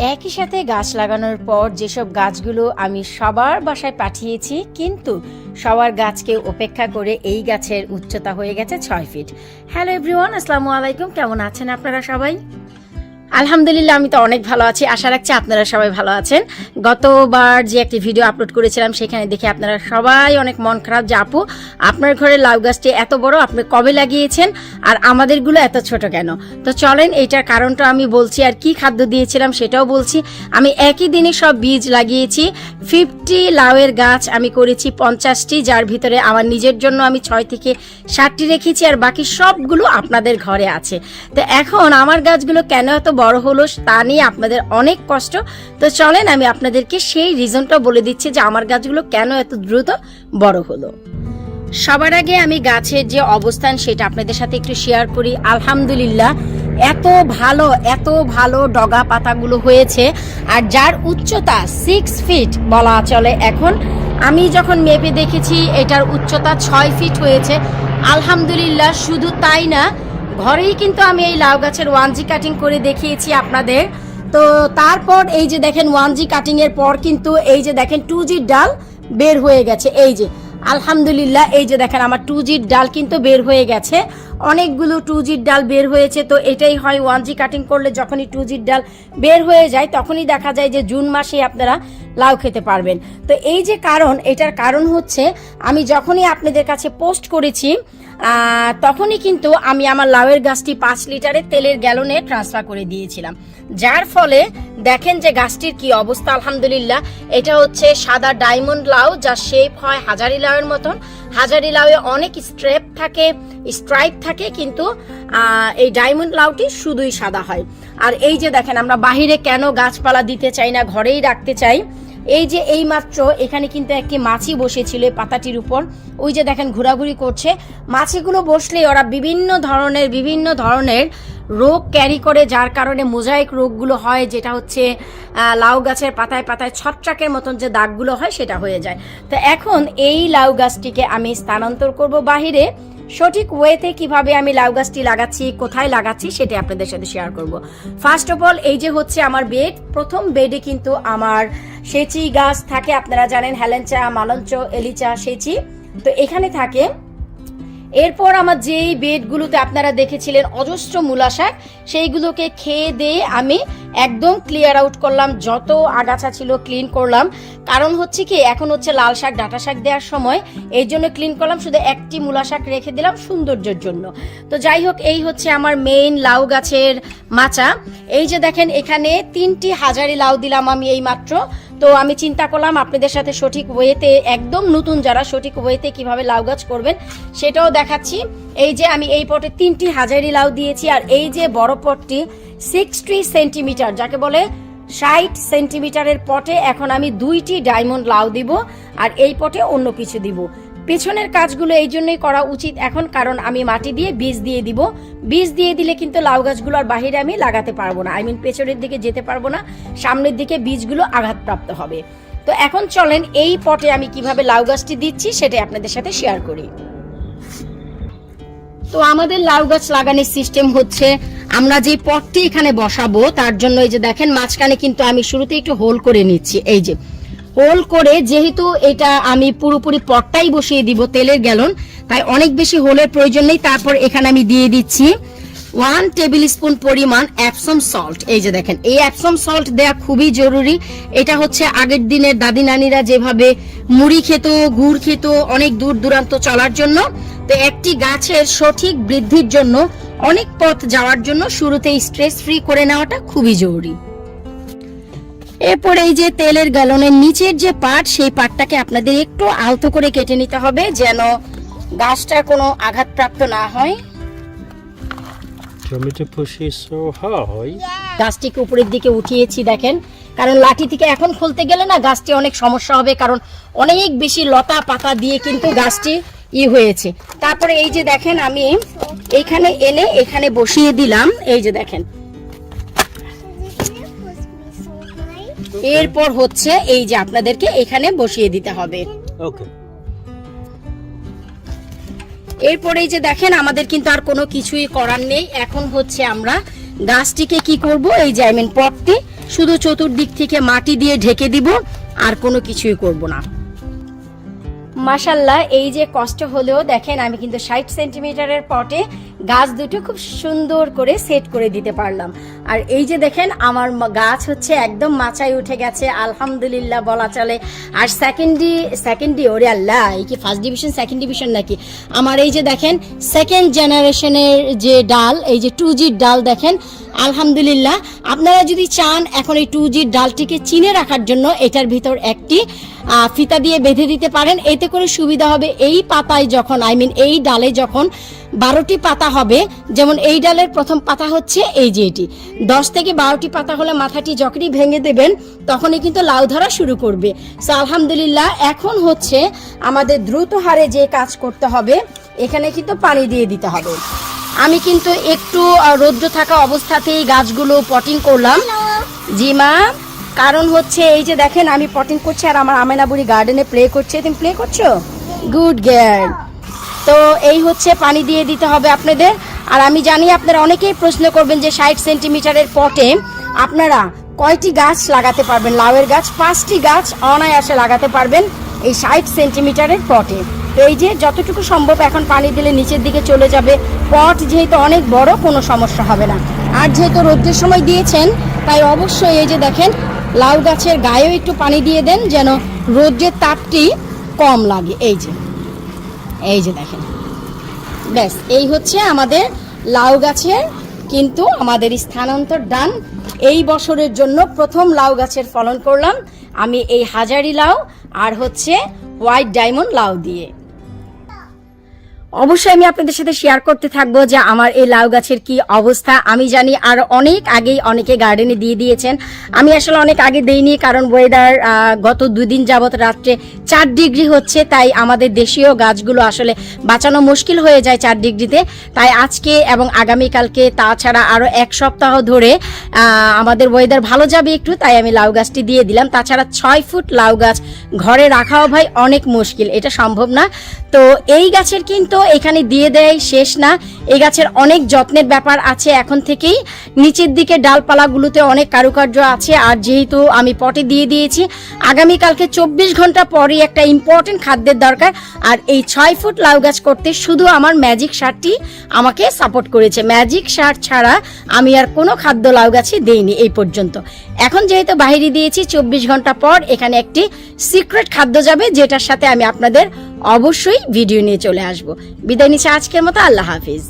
একই সাথে গাছ লাগানোর পর যেসব গাছগুলো আমি সবার বাসায় পাঠিয়েছি, কিন্তু সবার গাছকে উপেক্ষা করে এই গাছের উচ্চতা হয়ে গেছে 6 ফিট। হ্যালো এভরিওয়ান, আসসালামু আলাইকুম। কেমন আছেন আপনারা সবাই? আলহামদুলিল্লাহ, আমি তো অনেক ভালো আছি। আশা রাখছি আপনারা সবাই ভালো আছেন। গতবার যে একটি ভিডিও আপলোড করেছিলাম সেখানে দেখে আপনারা সবাই অনেক মন খারাপ যে আপু আপনার ঘরের লাউ গাছটি এত বড়, আপনি কবে লাগিয়েছেন আর আমাদেরগুলো এত ছোট কেন। তো চলেন এইটার কারণটা আমি বলছি, আর কি খাদ্য দিয়েছিলাম সেটাও বলছি। আমি একই দিনে সব বীজ লাগিয়েছি। 50 লাউয়ের গাছ আমি করেছি 50টি, যার ভিতরে আমার নিজের জন্য আমি 6 থেকে 7টি রেখেছি, আর বাকি সবগুলো আপনাদের ঘরে আছে। তো এখন আমার গাছগুলো কেন এত বড় হলো তা নিয়ে আপনাদের অনেক কষ্ট। তো চলেন আমি আপনাদেরকে সেই রিজনটা বলে দিচ্ছি যে আমার গাছগুলো কেন এত দ্রুত বড় হলো। সবার আগে আমি গাছের যে অবস্থান সেটা আপনাদের সাথে একটু শেয়ার করি। আলহামদুলিল্লাহ, এত ভালো ডগা পাতাগুলো হয়েছে, আর যার উচ্চতা 6 ফিট বলা চলে। এখন আমি যখন মেপে দেখেছি এটার উচ্চতা 6 ফিট হয়েছে। আলহামদুলিল্লাহ, শুধু তাই না, ঘরেই কিন্তু আমি এই লাউ গাছের 1G কাটিং করে দেখিয়েছি আপনাদের। তো তারপর এই যে দেখেন 1G কাটিং এর পর কিন্তু এই যে দেখেন 2G ডাল বের হয়ে গেছে। এই যে আলহামদুলিল্লাহ, এই যে দেখেন আমার 2G ডাল কিন্তু বের হয়ে গেছে। অনেকগুলো 2G ডাল বের হয়েছে। তো এটাই হয় 1G কাটিং করলে, যখনই 2G ডাল বের হয়ে যায় তখনই দেখা যায় যে জুন মাসে আপনারা লাউ খেতে পারবেন। তো এই যে কারণ, এটার কারণ হচ্ছে আমি যখনই আপনাদের কাছে পোস্ট করেছি তখনই কিন্তু আমি আমার লাউয়ের গাছটি 5 লিটারের তেলের গ্যালনে ট্রান্সফার করে দিয়েছিলাম, যার ফলে দেখেন যে গাছটির কি অবস্থা। আলহামদুলিল্লাহ, এটা হচ্ছে সাদা ডায়মন্ড লাউ, যার শেপ হয় হাজারি লাউয়ের মতন। হাজারি লাউয়ে অনেক স্ট্রাইপ থাকে, কিন্তু এই ডায়মন্ড লাউটি শুধুই সাদা হয়। আর এই যে দেখেন, আমরা বাহিরে কেন গাছপালা দিতে চাই না, ঘরেই রাখতে চাই। এই যে এই মাত্র এখানে কিন্তু একটি মাছি বসেছিল পাতাটির উপর, ওই যে দেখেন ঘোরাঘুরি করছে। মাছিগুলো বসলে ওরা বিভিন্ন ধরনের রোগ ক্যারি করে, যার কারণে মোজাইক রোগগুলো হয়, যেটা হচ্ছে লাউ গাছের পাতায় ছত্রাকের মতন যে দাগগুলো হয় সেটা হয়ে যায়। তো এখন এই লাউ গাছটিকে আমি স্থানান্তর করব বাহিরে। সঠিক ওয়েতে কিভাবে আমি লাউ গাছটি লাগাচ্ছি, কোথায় লাগাচ্ছি সেটা আপনাদের সাথে শেয়ার করব। ফার্স্ট অফ অল, এই যে হচ্ছে আমার বেড। প্রথম বেডে কিন্তু আমার সেচি গাছ থাকে, আপনারা জানেন হেলেঞ্চা, মালঞ্চ, এলিচা, সেচি, তো এখানে থাকে। এরপর আমার যেই বেডগুলোতে আপনারা দেখেছিলেন অজস্র মূলা শাক, সেইগুলোকে খেয়ে দিয়ে আমি একদম ক্লিয়ার আউট করলাম, যত আগাছা ছিল ক্লিন করলাম। কারণ হচ্ছে কি, এখন হচ্ছে লাল শাক ডাঁটা শাক দেওয়ার সময়, এই জন্য ক্লিন করলাম। শুধু একটি মূলা শাক রেখে দিলাম সৌন্দর্যের জন্য। তো যাই হোক, এই হচ্ছে আমার মেইন লাউ গাছের মাচা। এই যে দেখেন এখানে 3টি হাজারি লাউ দিলাম আমি এই মাত্র। তো আমি চিন্তা করলাম আপনাদের সাথে সঠিক ওয়েতে, একদম নতুন যারা, সঠিক ওয়েতে কিভাবে লাউ গাছ করবেন সেটাও দেখাচ্ছি। এই যে আমি এই পটে 3টি হাজারি লাউ দিয়েছি, আর এই যে বড় পটটি 60 সেন্টিমিটার, যাকে বলে 60 সেন্টিমিটারের পটে এখন আমি 2টি ডায়মন্ড লাউ দিব, আর এই পটে অন্য কিছু দিব। পেছনের কাজগুলো এই জন্যই করা উচিত এখন, কারণ আমি মাটি দিয়ে বীজ দিয়ে দিব। বীজ দিয়ে দিলে কিন্তু লাউ গাছগুলো আর বাহিরে আমি লাগাতে পারবো না, পেছনের দিকে যেতে পারবো না, সামনের দিকে বীজগুলো আঘাতপ্রাপ্ত হবে। তো এখন চলেন এই পটে আমি কিভাবে লাউ গাছটি দিচ্ছি সেটাই আপনাদের সাথে শেয়ার করি। তো আমাদের লাউ গাছ লাগানোর সিস্টেম হচ্ছে, আমরা যে পটটি এখানে বসাবো তার জন্য এই যে দেখেন মাঝখানে কিন্তু আমি শুরুতে একটু হোল করে নিচ্ছি। এই যে হোল করে, যেহেতু এটা আমি পুরোপুরি পটটাই বসিয়ে দিব তেলের গ্যালন, তাই অনেক বেশি হোলের প্রয়োজন নেই। তারপর এখানে আমি দিয়ে দিচ্ছি 1 টেবিল স্পুন পরিমাণ অ্যাপসম সল্ট। এই যে দেখেন, এই অ্যাপসম সল্ট দেওয়া খুবই জরুরি। এটা হচ্ছে আগের দিনের দাদি নানিরা যেভাবে মুড়ি খেত, গুড় খেত অনেক দূর দূরান্ত চলার জন্য। তো একটি গাছের সঠিক বৃদ্ধির জন্য, অনেক পথ যাওয়ার জন্য শুরুতেই স্ট্রেস ফ্রি করে নেওয়াটা খুবই জরুরি। এরপর এই যে তেলের গ্যালনের নিচের যে পার্ট, সেই পার্টটাকে আপনাদের একটু আলতো করে কেটে নিতে হবে, যেন গাছটা কোনো আঘাতপ্রাপ্ত না হয়। গাছটিকে উপরের দিকে উঠিয়েছি দেখেন, কারণ লাঠি থেকে এখন খুলতে গেলে না গাছটি অনেক সমস্যা হবে, কারণ অনেক বেশি লতা পাতা দিয়ে কিন্তু গাছটি হয়েছে। তারপরে এই যে দেখেন আমি এইখানে এনে এখানে বসিয়ে দিলাম। এই যে দেখেন, এরপর হচ্ছে এই যে আপনাদেরকে এখানে বসিয়ে দিতে হবে। এরপর এই যে দেখেন আমাদের কিন্তু আর কোনো কিছুই করার নেই। এখন হচ্ছে আমরা গাছটিকে কি করব, এই যে পটটি শুধু চতুর্দিক থেকে মাটি দিয়ে ঢেকে দিব, আর কোনো কিছুই করব না। মাশাল্লাহ, এই যে কষ্ট হলেও দেখেন আমি কিন্তু 60 সেন্টিমিটারের পটে গাছ দুটো খুব সুন্দর করে সেট করে দিতে পারলাম। আর এই যে দেখেন আমার গাছ হচ্ছে একদম মাচায় উঠে গেছে, আলহামদুলিল্লাহ বলা চলে। আর সেকেন্ডি ওরে আল্লাহ, এই কি ফার্স্ট ডিভিশন সেকেন্ড ডিভিশন নাকি? আমার এই যে দেখেন সেকেন্ড জেনারেশনের যে ডাল, এই যে 2G ডাল দেখেন, আলহামদুলিল্লাহ। আপনারা যদি চান এখন এই 2G ডালটিকে চিনে রাখার জন্য এটার ভিতর একটি ফিতা দিয়ে বেঁধে দিতে পারেন। এতে করে সুবিধা হবে এই পাতায় যখন এই ডালে যখন 12টি পাতা হবে, যেমন এই ডালের প্রথম পাতা হচ্ছে এই যে এটি, 10 থেকে 12টি পাতা হলে মাথাটি যখনই ভেঙে দেবেন তখনই কিন্তু লাউ ধরা শুরু করবে। সো আলহামদুলিল্লাহ, এখন হচ্ছে আমাদের দ্রুত হারে যে কাজ করতে হবে, এখানে কিন্তু পানি দিয়ে দিতে হবে। আমি কিন্তু একটু রৌদ্র থাকা অবস্থাতেই গাছগুলো পটিং করলাম। জি মা, কারণ হচ্ছে এই যে দেখেন আমি পটিং করছি আর আমার আমেনা বুড়ি গার্ডেনে প্লে করছে। তুমি প্লে করছো? Good girl. তো এই হচ্ছে পানি দিয়ে দিতে হবে আপনাদের। আর আমি জানি আপনারা অনেকেই প্রশ্ন করবেন যে 60 সেন্টিমিটারের পটে আপনারা কয়টি গাছ লাগাতে পারবেন? লাউয়ের গাছ 5টি গাছ অনায়াসে লাগাতে পারবেন এই 60 সেন্টিমিটারের পটে। তো এই যে যতটুকু সম্ভব এখন পানি দিলে নিচের দিকে চলে যাবে। পট যেহেতু অনেক বড়, কোনো সমস্যা হবে না। আর যেহেতু রোদ্রের সময় দিয়েছেন, তাই অবশ্যই এই যে দেখেন লাউ গাছের গায়েও একটু পানি দিয়ে দেন, যেন রোদ্রের তাপটি কম লাগে। এই যে দেখেন, ব্যাস এই হচ্ছে আমাদের লাউ গাছের কিন্তু আমাদের স্থানান্তর ডান। এই বছরের জন্য প্রথম লাউ গাছের ফলন করলাম আমি এই হাজারি লাউ আর হচ্ছে হোয়াইট ডায়মন্ড লাউ দিয়ে। অবশ্যই আমি আপনাদের সাথে শেয়ার করতে থাকবো যে আমার এই লাউ গাছের কি অবস্থা। আমি জানি আর অনেক আগেই অনেকে গার্ডেনে দিয়ে দিয়েছেন, আমি আসলে অনেক আগে দেইনি, কারণ ওয়েদার গত 2 দিন যাবত রাত্রে 4 ডিগ্রি হচ্ছে, তাই আমাদের দেশীয় গাছগুলো আসলে বাঁচানো মুশকিল হয়ে যায় 4 ডিগ্রিতে। তাই আজকে এবং আগামীকালকে, তাছাড়া আরও 1 সপ্তাহ ধরে আমাদের ওয়েদার ভালো যাবে একটু, তাই আমি লাউ গাছটি দিয়ে দিলাম। তাছাড়া 6 ফুট লাউ গাছ ঘরে রাখাও ভাই অনেক মুশকিল, এটা সম্ভব না। তো এই গাছের কিন্তু এখানে দিয়ে দেয় শেষ না, এই গাছের অনেক যত্নের ব্যাপার আছে এখন থেকেই। নিচের দিকে ডালপালাগুলোতে অনেক কারুকার্য আছে। আর যেহেতু আমি পটে দিয়ে দিয়েছি, আগামীকালকে 24 ঘন্টা পরই একটা ইম্পর্টেন্ট খাদ্যের দরকার। আর এই 6 ফুট লাউ গাছ করতে শুধু আমার ম্যাজিক সারটি আমাকে সাপোর্ট করেছে। ম্যাজিক সার ছাড়া আমি আর কোনো খাদ্য লাউ গাছে দেইনি এই পর্যন্ত। এখন যেহেতু বাইরে দিয়েছি, 24 ঘন্টা পর এখানে একটি সিক্রেট খাদ্য যাবে, যেটার সাথে আমি আপনাদের অবশ্যই ভিডিও নিয়ে চলে আসবো। বিদায় নিচ্ছি আজকের মতো, আল্লাহ হাফিজ।